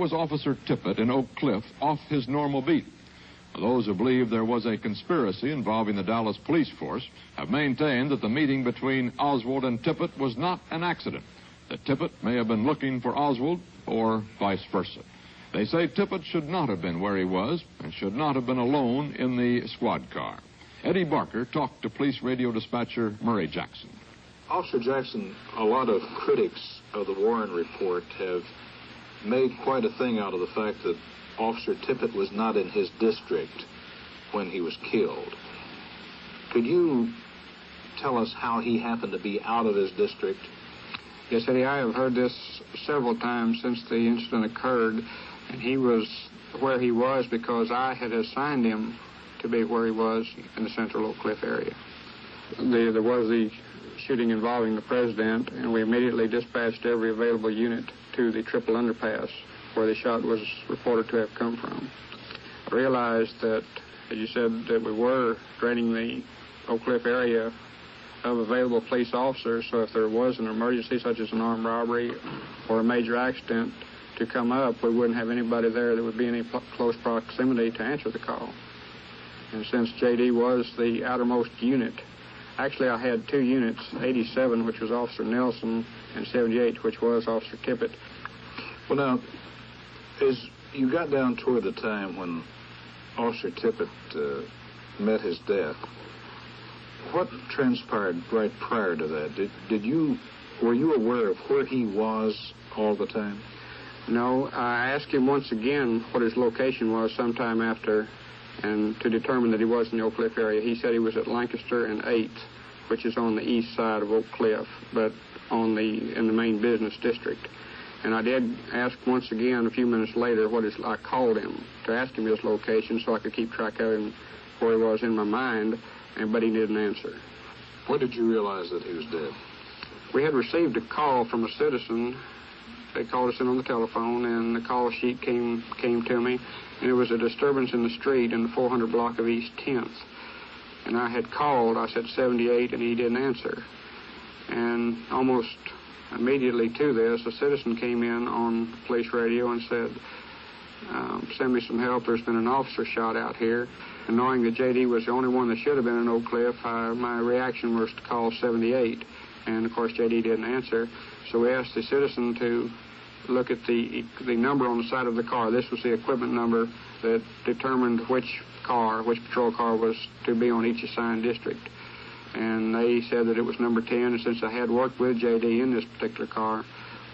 was Officer Tippit in Oak Cliff off his normal beat? Those who believe there was a conspiracy involving the Dallas police force have maintained that the meeting between Oswald and Tippit was not an accident, that Tippit may have been looking for Oswald or vice versa. They say Tippit should not have been where he was and should not have been alone in the squad car. Eddie Barker talked to police radio dispatcher Murray Jackson. Officer Jackson, a lot of critics of the Warren report have made quite a thing out of the fact that Officer Tippit was not in his district when he was killed. Could you tell us how he happened to be out of his district? Yes, Eddie, I have heard this several times since the incident occurred, and he was where he was because I had assigned him to be where he was in the central Oak Cliff area. There was the shooting involving the president, and we immediately dispatched every available unit to the triple underpass where the shot was reported to have come from. I realized that, as you said, that we were draining the Oak Cliff area of available police officers, so if there was an emergency such as an armed robbery or a major accident to come up, we wouldn't have anybody there that would be in any close proximity to answer the call. And since J.D. was the outermost unit, actually I had two units, 87, which was Officer Nelson, and 78, which was Officer Tippit. Well, now, as you got down toward the time when Officer Tippit met his death, what transpired right prior to that? Were you aware of where he was all the time? No, I asked him once again what his location was sometime after, and to determine that he was in the Oak Cliff area. He said he was at Lancaster and 8th, which is on the east side of Oak Cliff, but in the main business district. And I did ask once again a few minutes later I called him to ask him his location so I could keep track of him where he was in my mind, but he didn't answer. When did you realize that he was dead? We had received a call from a citizen. They called us in on the telephone, and the call sheet came to me, and it was a disturbance in the street in the 400 block of East 10th. And I had called, I said 78, and he didn't answer. And almost immediately to this, a citizen came in on police radio and said, send me some help, there's been an officer shot out here. And knowing that J.D. was the only one that should have been in Oak Cliff, my reaction was to call 78. And, of course, J.D. didn't answer. So we asked the citizen to look at the number on the side of the car. This was the equipment number that determined which patrol car was to be on each assigned district. And they said that it was number 10, and since I had worked with J.D. in this particular car,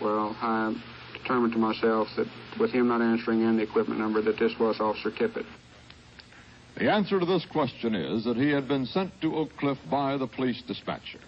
well, I determined to myself that with him not answering and the equipment number, that this was Officer Tippit. The answer to this question is that he had been sent to Oak Cliff by the police dispatcher.